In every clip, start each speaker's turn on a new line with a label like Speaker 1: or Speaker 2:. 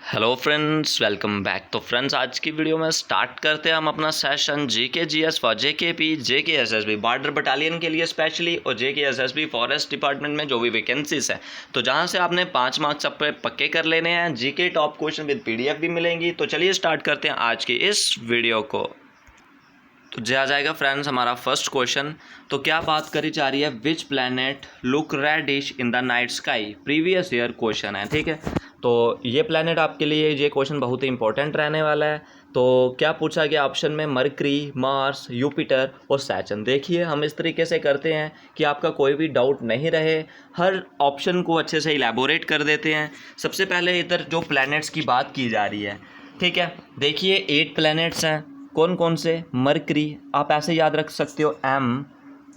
Speaker 1: Hello friends, welcome back. तो friends, आज की वीडियो में स्टार्ट करते हैं हम अपना session GK GS for JKP JK SSB border battalion के लिए स्पेशली, और जेके एसएसबी फॉरेस्ट डिपार्टमेंट में जो भी वैकेंसीज है तो जहां से आपने 5 मार्क्स आप पक्के कर लेने हैं। GK top question with PDF भी मिलेंगी। तो चलिए स्टार्ट करते हैं आज की इस वीडियो को। तो जा जाएगा फ्रेंड्स हमारा फर्स्ट क्वेश्चन। तो क्या बात करी जा रही है, which planet look reddish in the night sky, previous year question है। ठीक है, तो ये प्लैनेट आपके लिए ये क्वेश्चन बहुत ही इंपॉर्टेंट रहने वाला है। तो क्या पूछा गया ऑप्शन में, मरकरी, मार्स, यूपिटर और सैटर्न। देखिए हम इस तरीके से करते हैं कि आपका कोई भी डाउट नहीं रहे, हर ऑप्शन को अच्छे से इलेबोरेट कर देते हैं। सबसे पहले इधर जो प्लैनेट्स की बात की जा रही है, ठीक है, देखिए 8 प्लैनेट्स हैं। कौन कौन से? मरकरी, आप ऐसे याद रख सकते हो, एम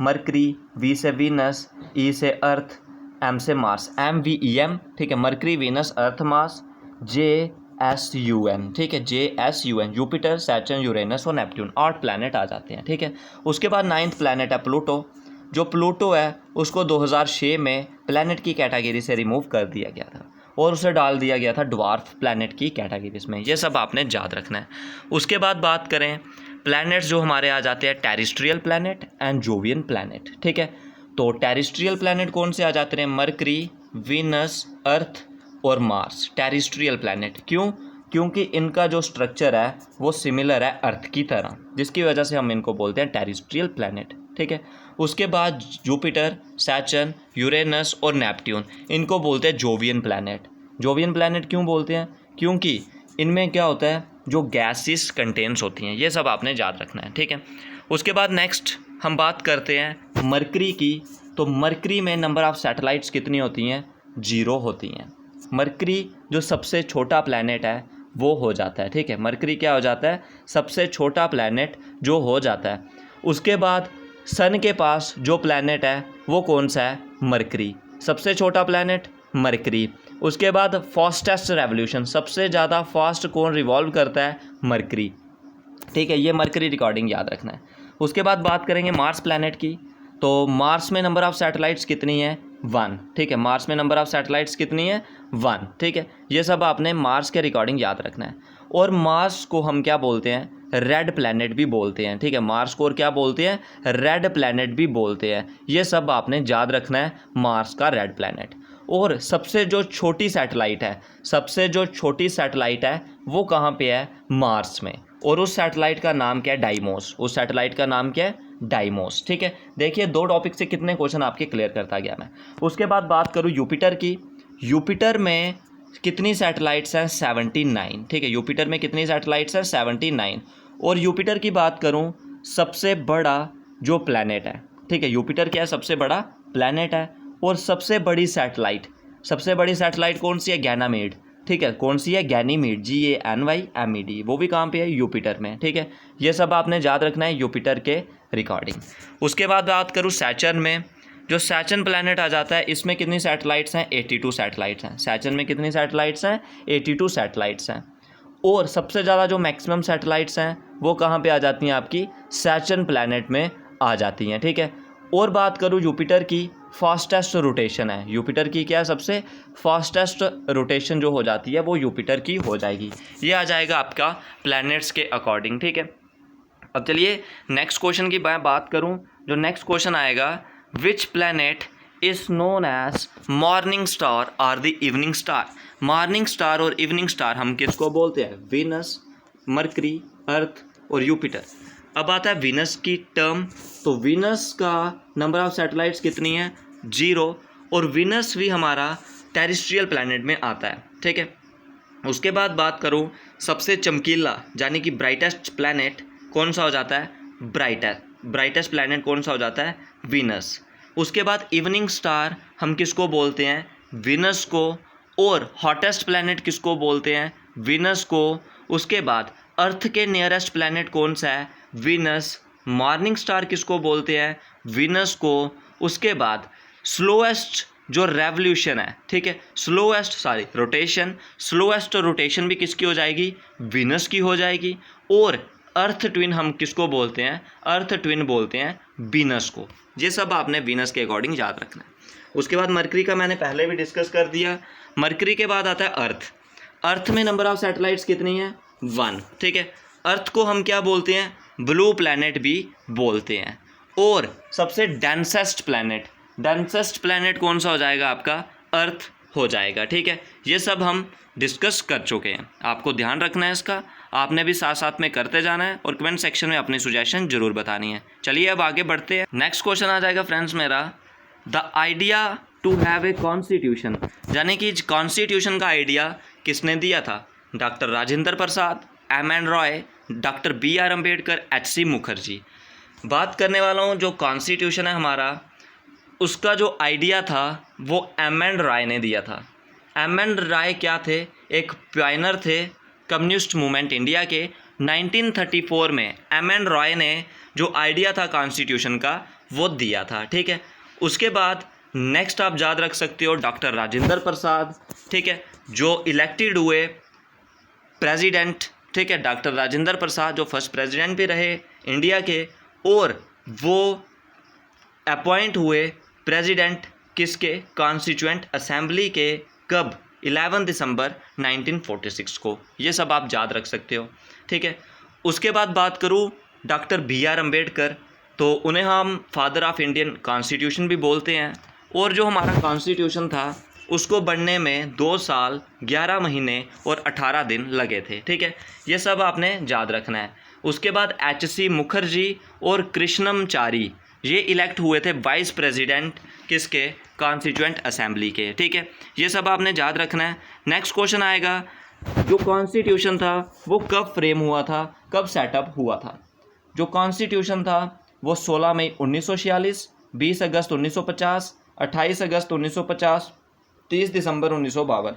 Speaker 1: मरकरी, वी से वीनस, ई से अर्थ, एम से मार्स, MVEM। ठीक है, मरकरी, वीनस, अर्थ, मार्स, JSUN। ठीक है, JSUN, जुपिटर, सैटर्न, यूरेनस और नेपट्यून, 8 प्लैनेट आ जाते हैं। ठीक है, उसके बाद 9th प्लैनेट है प्लूटो। जो प्लूटो है उसको 2006 में प्लैनेट की कैटेगरी से रिमूव कर दिया गया था और उसे डाल दिया गया था ड्वार्फ प्लैनेट की कैटेगरीज में। ये सब आपने याद रखना है। उसके बाद बात करें प्लैनेट्स जो हमारे आ जाते हैं, terrestrial planet and Jovian planet. ठीक है, तो टेरेस्ट्रियल प्लैनेट कौन से आ जाते हैं? मरकरी, वीनस, अर्थ और मार्स, टेरेस्ट्रियल प्लैनेट। क्यों? क्योंकि इनका जो स्ट्रक्चर है वो सिमिलर है अर्थ की तरह, जिसकी वजह से हम इनको बोलते हैं टेरेस्ट्रियल प्लैनेट। ठीक है, उसके बाद जुपिटर, सैटर्न, यूरेनस और नेपट्यून, इनको बोलते हैं जोवियन प्लैनेट। जोवियन प्लैनेट क्यों बोलते हैं? क्योंकि इनमें क्या होता है, जो गैसेस कंटेंट्स होती हैं, ये सब आपने याद रखना है। ठीक है, उसके बाद नेक्स्ट हम बात करते हैं मरकरी की। तो मरकरी में नंबर ऑफ सैटेलाइट्स कितनी होती हैं? 0 होती हैं। मरकरी जो सबसे छोटा प्लैनेट है वो हो जाता है। ठीक है, मरकरी क्या हो जाता है? सबसे छोटा प्लैनेट जो हो जाता है। उसके बाद सन के पास जो प्लैनेट है वो कौन सा है? मरकरी, सबसे छोटा प्लैनेट मरकरी। उसके बाद फास्टेस्ट रेवोल्यूशन, सबसे ज़्यादा फास्ट कौन रिवॉल्व करता है? मरकरी। ठीक है, ये मरकरी रिकॉर्डिंग याद रखना है। उसके बाद बात करेंगे मार्स प्लैनेट की। तो मार्स में नंबर ऑफ सैटेलाइट्स कितनी है? 1। ठीक है, मार्स में नंबर ऑफ सैटेलाइट्स कितनी है? 1। ठीक है, ये सब आपने मार्स के रिकॉर्डिंग याद रखना है। और मार्स को हम क्या बोलते हैं? रेड प्लैनेट भी बोलते हैं। ठीक है, मार्स को और क्या बोलते हैं? रेड प्लैनेट भी बोलते हैं। ये सब आपने याद रखना है, मार्स का रेड प्लैनेट। और सबसे जो छोटी सैटेलाइट है, सबसे जो छोटी सैटेलाइट है वो कहाँ पे है? मार्स में। और उस सैटेलाइट का नाम क्या है? डाइमोस। उस सैटेलाइट का नाम क्या है? डाइमोस। ठीक है, देखिए 2 टॉपिक से कितने क्वेश्चन आपके क्लियर करता गया मैं। उसके बाद बात करूँ यूपिटर की। यूपिटर में कितनी सैटेलाइट्स हैं? 79। ठीक है, यूपिटर में कितनी सैटेलाइट्स हैं? 79। और यूपिटर की बात करूँ, सबसे बड़ा जो प्लैनेट है, ठीक है, यूपिटर क्या है? सबसे बड़ा प्लैनेट है। और सबसे बड़ी सैटेलाइट कौन सी है? गैनामेड। ठीक है, कौन सी है? Ganymede, GANYMED। वो भी कहाँ पे है? यूपिटर में। ठीक है, ये सब आपने याद रखना है यूपिटर के रिकॉर्डिंग। उसके बाद बात करूँ सैटर्न में। जो सैटर्न प्लैनेट आ जाता है, इसमें कितनी सैटेलाइट्स हैं? 82 सैटेलाइट्स हैं। सैटर्न में कितनी सैटेलाइट्स हैं? 82 सैटेलाइट्स हैं। और सबसे ज़्यादा जो मैक्सिमम सैटेलाइट्स हैं वो कहाँ पे आ जाती हैं? आपकी सैटर्न प्लैनेट में आ जाती हैं। ठीक है, और बात करूँ जुपिटर की, फास्टेस्ट रोटेशन है यूपिटर की। क्या? सबसे फास्टेस्ट रोटेशन जो हो जाती है वो यूपिटर की हो जाएगी। ये आ जाएगा आपका प्लैनेट्स के अकॉर्डिंग। ठीक है, अब चलिए नेक्स्ट क्वेश्चन की मैं बात करूं। जो नेक्स्ट क्वेश्चन आएगा, which planet is known as morning star और the evening star. Morning star और इवनिंग स्टार हम किसको बोलते हैं? वीनस, मरकरी, अर्थ और यूपिटर। अब आता है वीनस की टर्म। तो वीनस का नंबर ऑफ सैटेलाइट्स कितनी है? 0। और वीनस भी हमारा टेरेस्ट्रियल प्लैनेट में आता है। ठीक है, उसके बाद बात करूँ सबसे चमकीला यानी कि ब्राइटेस्ट प्लैनेट कौन सा हो जाता है? ब्राइटेस्ट प्लैनेट कौन सा हो जाता है? वीनस। उसके बाद इवनिंग स्टार हम किसको बोलते हैं? वीनस को। और हॉटेस्ट प्लैनेट किसको बोलते हैं? वीनस को। उसके बाद अर्थ के नियरेस्ट प्लैनेट कौन सा है? वीनस। मॉर्निंग स्टार किसको बोलते हैं? वीनस को। उसके बाद स्लोएस्ट जो रेवोल्यूशन है, ठीक है, स्लोएस्ट रोटेशन भी किसकी हो जाएगी? वीनस की हो जाएगी। और अर्थ ट्विन हम किसको बोलते हैं? अर्थ ट्विन बोलते हैं वीनस को। ये सब आपने वीनस के अकॉर्डिंग याद रखना है। उसके बाद मरकरी का मैंने पहले भी डिस्कस कर दिया। मरकरी के बाद आता है अर्थ। अर्थ में नंबर ऑफ सैटेलाइट्स कितनी है? 1, ठीक है। अर्थ को हम क्या बोलते हैं? ब्लू प्लैनेट भी बोलते हैं। और सबसे डेंसेस्ट प्लैनेट कौन सा हो जाएगा? आपका अर्थ हो जाएगा, ठीक है। ये सब हम डिस्कस कर चुके हैं, आपको ध्यान रखना है इसका, आपने भी साथ साथ में करते जाना है और कमेंट सेक्शन में अपनी सुजेशन जरूर बतानी है। चलिए अब आगे बढ़ते हैं। नेक्स्ट क्वेश्चन आ जाएगा फ्रेंड्स मेरा, the idea to have a constitution, यानी कि कॉन्स्टिट्यूशन का आइडिया किसने दिया था? Doctor Rajendra Prasad, M N. Roy, doctor B R. Ambedkar, H C. Mukherjee. बात करने वाला हूँ जो कॉन्स्टिट्यूशन है हमारा, उसका जो आइडिया था वो एम.एन. रॉय ने दिया था। एम.एन. रॉय क्या थे? एक पायनियर थे कम्युनिस्ट मूवमेंट इंडिया के। 1934 में एम.एन. रॉय ने जो आइडिया था कॉन्स्टिट्यूशन का वो दिया था, ठीक है। उसके बाद नेक्स्ट आप याद रख सकते हो डॉक्टर राजेंद्र प्रसाद, ठीक है, जो इलेक्टेड हुए प्रेसिडेंट, ठीक है। डॉक्टर राजेंद्र प्रसाद जो फर्स्ट प्रेसिडेंट भी रहे इंडिया के, और वो अपॉइंट हुए प्रेसिडेंट किसके? कॉन्स्टिट्यूएंट असेंबली के। कब? 11 दिसंबर 1946 को। ये सब आप याद रख सकते हो, ठीक है। उसके बाद बात करूँ डॉक्टर बी.आर. अम्बेडकर, तो उन्हें हम फादर ऑफ इंडियन कॉन्स्टिट्यूशन भी बोलते हैं। और जो हमारा कॉन्स्टिट्यूशन था उसको बनने में 2 साल 11 महीने और 18 दिन लगे थे, ठीक है। ये सब आपने याद रखना है। उसके बाद एच.सी. मुखर्जी और कृष्णमचारी ये इलेक्ट हुए थे वाइस प्रेसिडेंट किसके? कॉन्स्टिट्यूएंट असेंबली के, ठीक है। ये सब आपने याद रखना है। नेक्स्ट क्वेश्चन आएगा, जो कॉन्स्टिट्यूशन था वो कब फ्रेम हुआ था, कब सेटअप हुआ था? जो कॉन्स्टिट्यूशन था वो 16 मई 1946, 20 अगस्त 1950, 28 अगस्त 1950, 30 दिसंबर 1952।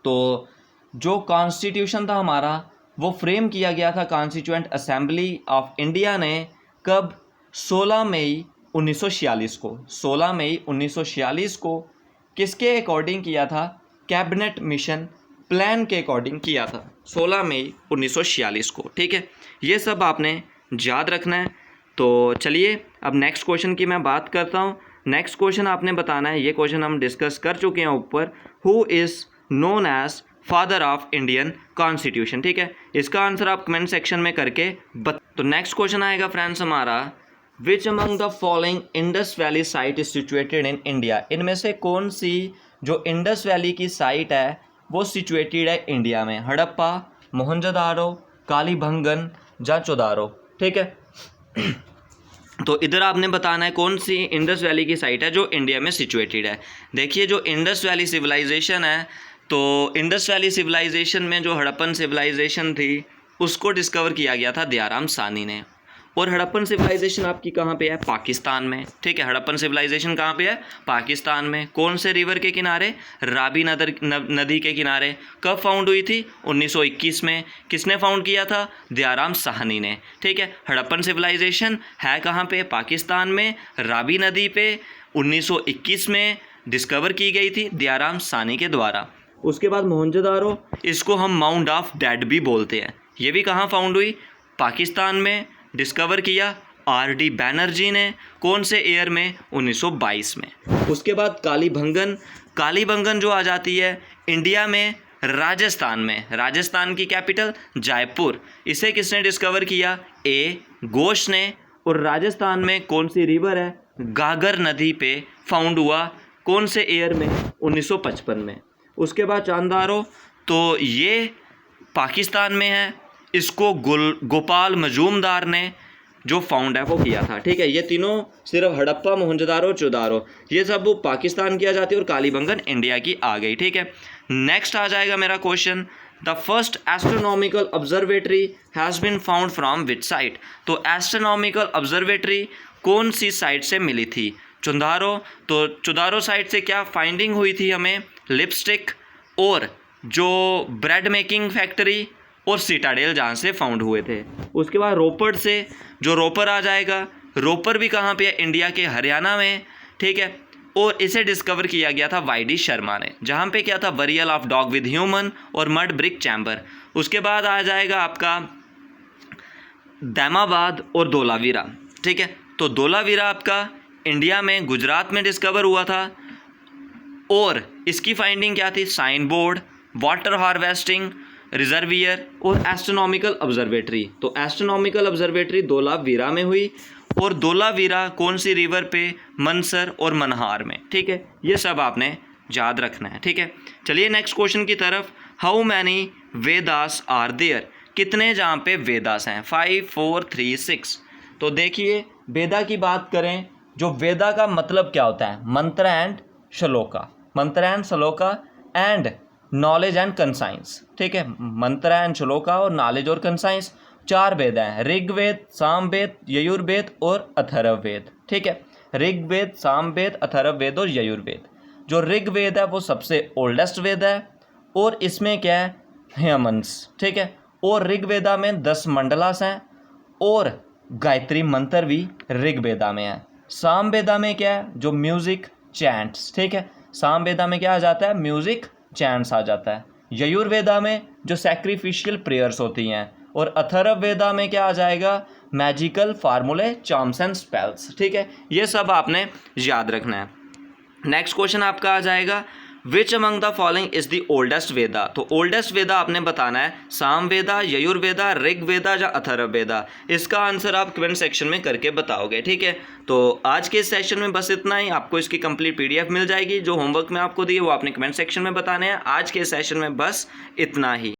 Speaker 1: तो जो कॉन्स्टिट्यूशन था हमारा वो फ्रेम किया गया था कॉन्स्टिट्यूएंट असेंबली ऑफ इंडिया ने। कब? 16 मई 1946 को। 16 मई 1946 को किसके अकॉर्डिंग किया था? कैबिनेट मिशन प्लान के अकॉर्डिंग किया था 16 मई 1946 को, ठीक है। ये सब आपने याद रखना है। तो चलिए अब नेक्स्ट क्वेश्चन की मैं बात करता हूँ। नेक्स्ट क्वेश्चन आपने बताना है, ये क्वेश्चन हम डिस्कस कर चुके हैं ऊपर, who is known as father of Indian constitution, ठीक है। इसका आंसर आप कमेंट सेक्शन में करके तो नेक्स्ट क्वेश्चन आएगा फ्रेंड्स हमारा, विच among the following Indus valley site is situated in India, इनमें से कौन सी जो इंडस वैली की साइट है वो सिचुएटेड है इंडिया में? हड़प्पा, मोहनजोदारो, कालीबंगन, जाचोदारो, ठीक है। तो इधर आपने बताना है कौन सी इंडस वैली की साइट है जो इंडिया में सिचुएटेड है। देखिए जो इंडस वैली सिविलाइजेशन है, तो इंडस वैली सिविलाइजेशन में जो हड़प्पन सिविलाइजेशन थी उसको डिस्कवर किया गया था दयाराम साहनी ने। और हड़प्पन सिविलाइजेशन आपकी कहाँ पे है? पाकिस्तान में, ठीक है। हड़प्पन सिविलाइजेशन कहाँ पे है? पाकिस्तान में। कौन से रिवर के किनारे? रावी नदी के किनारे। कब फाउंड हुई थी? 1921 में। किसने फाउंड किया था? दयाराम साहनी ने, ठीक है। हड़प्पन सिविलाइजेशन है कहाँ पे? पाकिस्तान में, रावी नदी पे। 1921 में डिस्कवर की गई थी दयाराम साहनी के द्वारा। उसके बाद मोहनजोदारो, इसको हम माउंट ऑफ डेड भी बोलते हैं। ये भी कहाँ फाउंड हुई? पाकिस्तान में। डिस्कवर किया आर.डी. बैनर्जी ने। कौन से ईयर में? 1922 में। उसके बाद कालीबंगन जो आ जाती है इंडिया में राजस्थान में। राजस्थान की कैपिटल जयपुर। इसे किसने डिस्कवर किया? ए. घोष ने। और राजस्थान में कौन सी रिवर है? गागर नदी पे फाउंड हुआ। कौन से ईयर में? 1955 में। उसके बाद चांदारो, तो ये पाकिस्तान में है। इसको गोपाल मजूमदार ने जो फाउंड है वो किया था, ठीक है। ये तीनों सिर्फ हड़प्पा, मोहनजोदारो, चोदारो ये सब वो पाकिस्तान की आ जाती है और कालीबंगन इंडिया की आ गई, ठीक है। नेक्स्ट आ जाएगा मेरा question, the first astronomical observatory has been found from which site. तो एस्ट्रोनॉमिकल ऑब्जर्वेटरी कौन सी साइट से मिली थी? चुंदारो। तो चुदारो साइट से क्या फाइंडिंग हुई थी हमें? लिपस्टिक और जो ब्रेड मेकिंग फैक्ट्री और सिटाडेल जहाँ से फाउंड हुए थे। उसके बाद रोपड़ से, जो रोपर आ जाएगा, रोपर भी कहाँ पे है? इंडिया के हरियाणा में, ठीक है। और इसे डिस्कवर किया गया था वाई.डी. शर्मा ने, जहाँ पे क्या था? Burial of dog with human और मड ब्रिक चैम्बर। उसके बाद आ जाएगा आपका दैमाबाद और धोलावीरा, ठीक है। तो धोलावीरा आपका इंडिया में गुजरात में डिस्कवर हुआ था। और इसकी फाइंडिंग क्या थी? Sign board water harvesting reservoir और एस्ट्रोनॉमिकल ऑब्जर्वेटरी। तो एस्ट्रोनॉमिकल ऑब्जर्वेटरी धोलावीरा में हुई और धोलावीरा कौन सी रिवर पे, मनसर और मनहार में। ठीक है, ये सब आपने याद रखना है। ठीक है, चलिए नेक्स्ट क्वेश्चन की तरफ। How many Vedas are there, कितने जहाँ पे वेदास हैं, 5 4 3 6। तो देखिए वेदा की बात करें, जो वेदा का मतलब क्या होता है, मंत्र एंड श्लोका, मंत्र and shloka and knowledge and conscience. ठीक है, मंत्र एंड श्लोका और नॉलेज और कंसाइंस, 4 वेद हैं, ऋग्वेद, सामवेद, यजुर्वेद और अथर्ववेद। ठीक है, ऋग्वेद, सामवेद, अथर्ववेद और यजुर्वेद। जो ऋग्वेद है वो सबसे ओल्डेस्ट वेद है और इसमें क्या है, हेमंस। ठीक है, और ऋग्वेदा में 10 मंडलास हैं और गायत्री मंत्र भी ऋग्वेदा में है। सामवेदा में क्या है, जो म्यूजिक चैंट्स। ठीक है, सामवेदा में क्या आ जाता है, म्यूजिक चैंट्स आ जाता है। यजुर्वेदा में जो सैक्रिफिशियल प्रेयर्स होती हैं और अथर्ववेदा में क्या आ जाएगा, मैजिकल फार्मूले, चार्म्स एंड स्पेल्स। ठीक है, ये सब आपने याद रखना है। नेक्स्ट क्वेश्चन आपका आ जाएगा, which among the following is the oldest Veda. तो ओल्डेस्ट वेदा आपने बताना है, सामवेदा, यजुर्वेदा, ऋग्वेदा या अथर्ववेदा। इसका आंसर आप कमेंट सेक्शन में करके बताओगे। ठीक है, तो आज के इस सेशन में बस इतना ही। आपको इसकी कंप्लीट PDF मिल जाएगी। जो होमवर्क मैं आपको दिए वो आपने कमेंट सेक्शन में बताने हैं। आज के सेशन में बस इतना ही।